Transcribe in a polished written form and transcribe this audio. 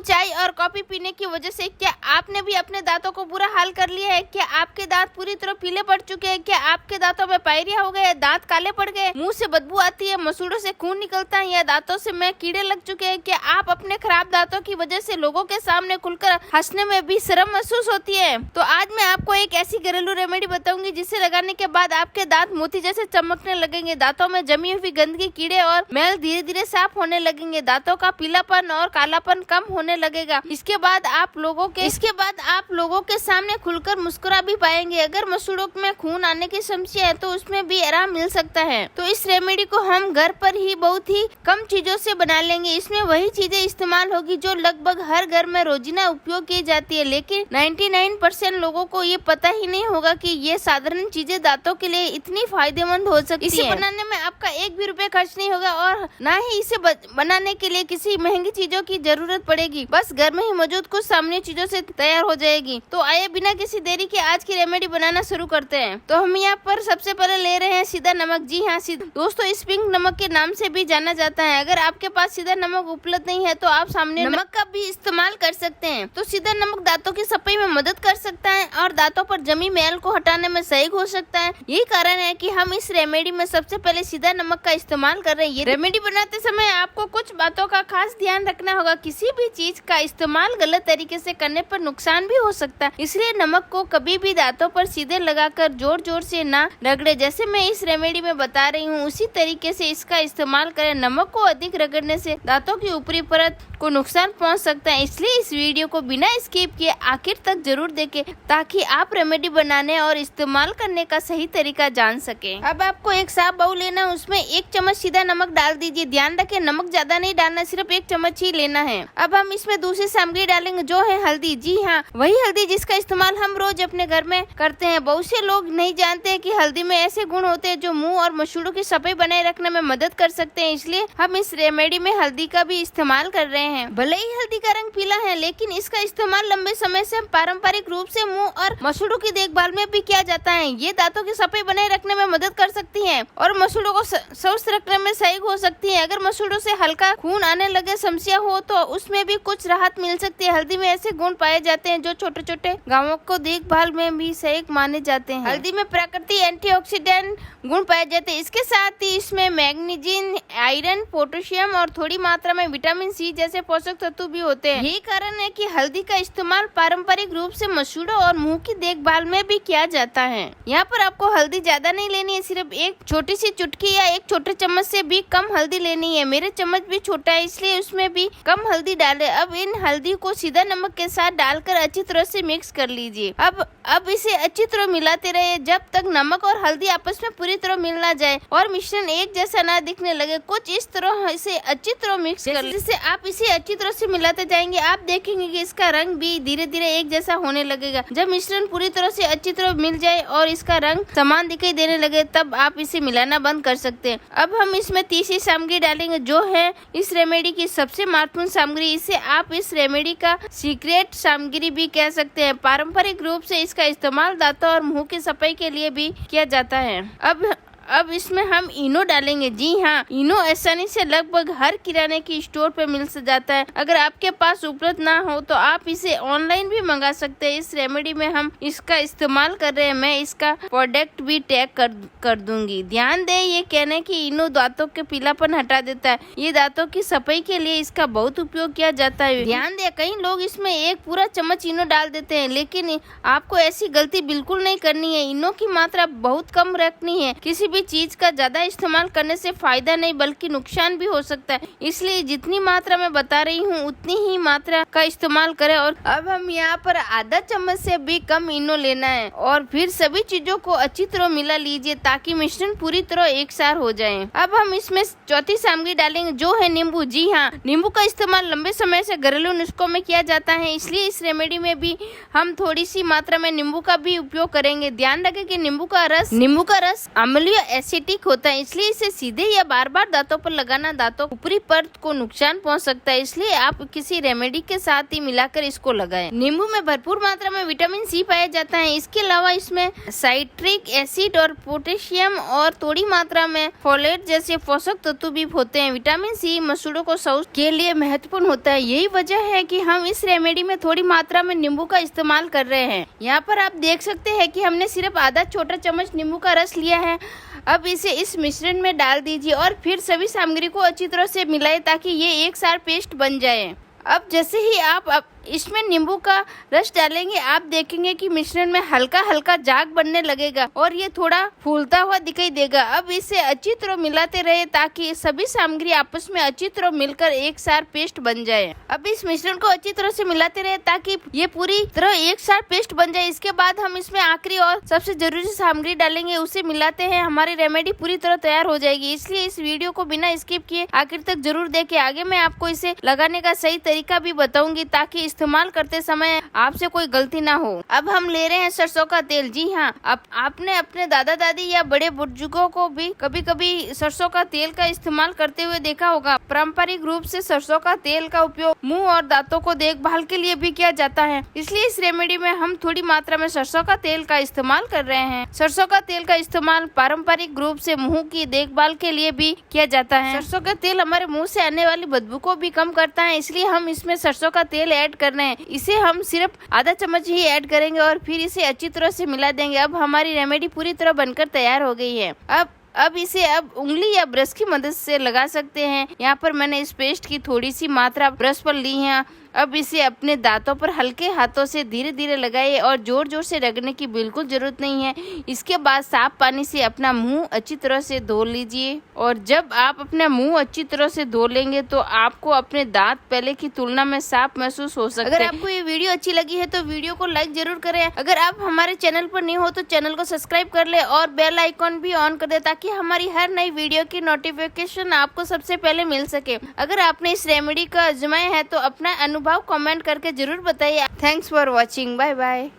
चाय और कॉफी पीने की वजह से क्या आपने भी अपने दांतों को बुरा हाल कर लिया है? क्या आपके दांत पूरी तरह पीले पड़ चुके हैं? क्या आपके दांतों में पायरिया हो गए, दांत काले पड़ गए, मुंह से बदबू आती है, मसूड़ों से खून निकलता है या दांतों से में कीड़े लग चुके हैं? क्या आप अपने खराब दांतों की वजह से लोगों के सामने खुलकर हंसने में भी शर्म महसूस होती है? तो आज मैं आपको एक ऐसी घरेलू रेमेडी बताऊंगी जिसे लगाने के बाद आपके दांत मोती जैसे चमकने लगेंगे, दांतों में जमी हुई गंदगी, कीड़े और मैल धीरे धीरे साफ होने लगेंगे, दांतों का पीलापन और कालापन कम होने लगेगा। इसके बाद आप लोगों के सामने खुलकर मुस्कुरा भी पाएंगे। अगर मसूड़ों में खून आने की समस्या है तो उसमें भी आराम मिल सकता है। तो इस रेमेडी को हम घर पर ही बहुत ही कम चीजों से बना लेंगे। इसमें वही चीजें इस्तेमाल होगी जो लगभग हर घर में रोजीना उपयोग की जाती है, लेकिन 99% लोगों को ये पता ही नहीं होगा कि ये साधारण चीजें दांतों के लिए इतनी फायदेमंद हो सकती है। इसे बनाने में आपका एक भी रुपए खर्च नहीं होगा और न ही इसे बनाने के लिए किसी महंगी चीजों की जरूरत पड़ेगी। बस घर में ही मौजूद कुछ सामान्य चीजों से तैयार हो जाएगी। तो आइए बिना किसी देरी के आज की रेमेडी बनाना शुरू करते हैं। तो हम यहाँ पर सबसे पहले ले रहे हैं सीधा नमक। जी हाँ दोस्तों, इस पिंक नमक के नाम से भी जाना जाता है। अगर आपके पास सीधा नमक उपलब्ध नहीं है तो आप सामने नमक का भी इस्तेमाल कर सकते हैं। तो सीधा नमक दांतों की सफाई में मदद कर सकता है और दांतों पर जमी मैल को हटाने में सहायक हो सकता है। यही कारण है कि हम इस रेमेडी में सबसे पहले सीधा नमक का इस्तेमाल कर रहे हैं। ये रेमेडी बनाते समय आपको कुछ बातों का खास ध्यान रखना होगा। किसी भी चीज का इस्तेमाल गलत तरीके से करने पर नुकसान भी हो सकता है, इसलिए नमक को कभी भी दांतों पर सीधे लगाकर जोर जोर से ना रगड़े। जैसे मैं इस रेमेडी में बता रही हूँ उसी तरीके से इसका इस्तेमाल करें। नमक को अधिक रगड़ने से दांतों की ऊपरी परत को नुकसान पहुंच सकता है, इसलिए इस वीडियो को बिना स्किप किए आखिर तक जरूर देखें ताकि आप रेमेडी बनाने और इस्तेमाल करने का सही तरीका जान सकें। अब आपको एक साफ बाउल लेना है, उसमें 1 चम्मच सीधा नमक डाल दीजिए। ध्यान रखें नमक ज्यादा नहीं डालना, सिर्फ 1 चम्मच ही लेना है। अब हम इसमें दूसरी सामग्री डालेंगे जो है हल्दी। जी हाँ, वही हल्दी जिसका इस्तेमाल हम रोज अपने घर में करते हैं। बहुत से लोग नहीं जानते कि हल्दी में ऐसे गुण होते हैं जो मुंह और मसूड़ों की सफाई बनाए रखने में मदद कर सकते हैं, इसलिए हम इस रेमेडी में हल्दी का भी इस्तेमाल कर रहे हैं। भले ही हल्दी का रंग पीला है, लेकिन इसका इस्तेमाल लंबे समय से पारंपरिक रूप से मुंह और मसूड़ों की देखभाल में भी किया जाता है। ये दांतों की सफाई बनाए रखने में मदद कर सकती है और मसूड़ों को स्वस्थ रखने में सहायक हो सकती है। अगर मसूड़ों से हल्का खून आने लगे समस्या हो तो उसमें भी कुछ राहत मिल सकती है। हल्दी में ऐसे गुण पाए जाते हैं जो छोटे छोटे घावों को देखभाल में भी सहायक माने जाते हैं। हल्दी में प्राकृतिक एंटीऑक्सीडेंट गुण पाए जाते हैं। इसके साथ ही इसमें मैग्नीशियम, आयरन, पोटेशियम और थोड़ी मात्रा में विटामिन सी जैसे पोषक तत्व भी होते हैं। यही कारण है कि हल्दी का इस्तेमाल पारंपरिक रूप से मसूड़ों और मुंह की देखभाल में भी किया जाता है। यहाँ पर आपको हल्दी ज्यादा नहीं लेनी है, सिर्फ एक छोटी सी चुटकी या 1 छोटे चम्मच से भी कम हल्दी लेनी है। मेरे चम्मच भी छोटा है इसलिए उसमें भी कम हल्दी डालें। अब इन हल्दी को सीधा नमक के साथ डालकर अच्छी तरह से मिक्स कर लीजिए। अब इसे अच्छी तरह मिलाते रहिए जब तक नमक और हल्दी आपस में पूरी तरह मिल ना जाए और मिश्रण एक जैसा ना दिखने लगे। कुछ इस तरह इसे अच्छी तरह मिक्स कर लीजिए। जैसे आप इसे अच्छी तरह से मिलाते जाएंगे आप देखेंगे कि इसका रंग भी धीरे धीरे एक जैसा होने लगेगा। जब मिश्रण पूरी तरह से अच्छी तरह मिल जाए और इसका रंग समान दिखाई देने लगे तब आप इसे मिलाना बंद कर सकते हैं। अब हम इसमें तीसरी सामग्री डालेंगे जो है इस रेमेडी की सबसे महत्वपूर्ण सामग्री। इसे आप इस रेमेडी का सीक्रेट सामग्री भी कह सकते हैं। पारंपरिक रूप से इसका इस्तेमाल दांतों और मुंह की सफाई के लिए भी किया जाता है। अब इसमें हम इनो डालेंगे। जी हाँ, इनो आसानी से लगभग हर किराने की स्टोर पे मिल जाता है। अगर आपके पास उपलब्ध ना हो तो आप इसे ऑनलाइन भी मंगा सकते हैं। इस रेमेडी में हम इसका इस्तेमाल कर रहे हैं। मैं इसका प्रोडक्ट भी टैग कर दूंगी। ध्यान दें ये कहने की इनो दांतों के पीलापन हटा देता है। ये दांतों की सफाई के लिए इसका बहुत उपयोग किया जाता है। ध्यान दें कई लोग इसमें 1 पूरा चम्मच इनो डाल देते हैं, लेकिन आपको ऐसी गलती बिल्कुल नहीं करनी है। इनो की मात्रा बहुत कम रखनी है। किसी भी चीज का ज्यादा इस्तेमाल करने से फायदा नहीं बल्कि नुकसान भी हो सकता है, इसलिए जितनी मात्रा में बता रही हूँ उतनी ही मात्रा का इस्तेमाल करें। और अब हम यहाँ पर आधा चम्मच से भी कम इनो लेना है और फिर सभी चीजों को अच्छी तरह मिला लीजिए ताकि मिश्रण पूरी तरह एक सार हो जाए। अब हम इसमें चौथी सामग्री डालेंगे जो है नींबू। जी हाँ, नींबू का इस्तेमाल लंबे समय से घरेलू नुस्खों में किया जाता है, इसलिए इस रेमेडी में भी हम थोड़ी सी मात्रा में नींबू का भी उपयोग करेंगे। ध्यान रखें कि नींबू का रस अम्लीय एसिडिक होता है, इसलिए इसे सीधे या बार बार दांतों पर लगाना दांतों ऊपरी परत को नुकसान पहुंच सकता है, इसलिए आप किसी रेमेडी के साथ ही मिलाकर इसको लगाएं। नींबू में भरपूर मात्रा में विटामिन सी पाया जाता है। इसके अलावा इसमें साइट्रिक एसिड और पोटेशियम और थोड़ी मात्रा में फोलेट जैसे पोषक तत्व भी होते हैं। विटामिन सी मसूड़ों को स्वास्थ्य के लिए महत्वपूर्ण होता है। यही वजह है कि हम इस रेमेडी में थोड़ी मात्रा में नींबू का इस्तेमाल कर रहे हैं। यहाँ पर आप देख सकते हैं कि हमने सिर्फ आधा छोटा चम्मच नींबू का रस लिया है। अब इसे इस मिश्रण में डाल दीजिए और फिर सभी सामग्री को अच्छी तरह से मिलाएं ताकि ये एक साथ पेस्ट बन जाए। अब जैसे ही आप इसमें नींबू का रस डालेंगे, आप देखेंगे कि मिश्रण में हल्का हल्का झाग बनने लगेगा और ये थोड़ा फूलता हुआ दिखाई देगा। अब इसे अच्छी तरह मिलाते रहे ताकि सभी सामग्री आपस में अच्छी तरह मिलकर एक साथ पेस्ट बन जाए। अब इस मिश्रण को अच्छी तरह से मिलाते रहे ताकि ये पूरी तरह एक साथ पेस्ट बन जाए। इसके बाद हम इसमें आखिरी और सबसे जरूरी सामग्री डालेंगे, उसे मिलाते हैं, हमारी रेमेडी पूरी तरह तैयार हो जाएगी। इसलिए इस वीडियो को बिना स्किप किए आखिर तक जरूर देखें। आगे मैं आपको इसे लगाने का सही तरीका भी बताऊंगी ताकि इस्तेमाल करते समय आपसे कोई गलती ना हो। अब हम ले रहे हैं सरसों का तेल। जी हाँ, आपने अपने दादा दादी या बड़े बुजुर्गों को भी कभी कभी सरसों का तेल का इस्तेमाल करते हुए देखा होगा। पारंपरिक रूप से सरसों का तेल का उपयोग मुंह और दांतों को देखभाल के लिए भी किया जाता है, इसलिए इस रेमेडी में हम थोड़ी मात्रा में सरसों का तेल का इस्तेमाल कर रहे हैं। सरसों का तेल का इस्तेमाल पारंपरिक रूप से मुंह की देखभाल के लिए भी किया जाता है। सरसों का तेल हमारे मुंह से आने वाली बदबू को भी कम करता है, इसलिए हम इसमें सरसों का तेल ऐड कर रहे हैं। इसे हम सिर्फ आधा चम्मच ही ऐड करेंगे और फिर इसे अच्छी तरह से मिला देंगे। अब हमारी रेमेडी पूरी तरह बनकर तैयार हो गई है। अब इसे उंगली या ब्रश की मदद से लगा सकते हैं। यहाँ पर मैंने इस पेस्ट की थोड़ी सी मात्रा ब्रश पर ली है। अब इसे अपने दांतों पर हल्के हाथों से धीरे धीरे लगाइए और जोर जोर से रगड़ने की बिल्कुल जरूरत नहीं है। इसके बाद साफ पानी से अपना मुंह अच्छी तरह से धो लीजिए और जब आप अपना मुंह अच्छी तरह से धो लेंगे तो आपको अपने दांत पहले की तुलना में साफ महसूस हो सकते हैं। अगर आपको ये वीडियो अच्छी लगी है तो वीडियो को लाइक जरूर करें। अगर आप हमारे चैनल पर नहीं हो तो चैनल को सब्सक्राइब कर ले और बेल आइकॉन भी ऑन कर दे ताकि हमारी हर नई वीडियो की नोटिफिकेशन आपको सबसे पहले मिल सके। अगर आपने इस रेमेडी का आजमाया है तो अपना अनुभव कमेंट करके जरूर बताइए। Thanks for watching. Bye bye.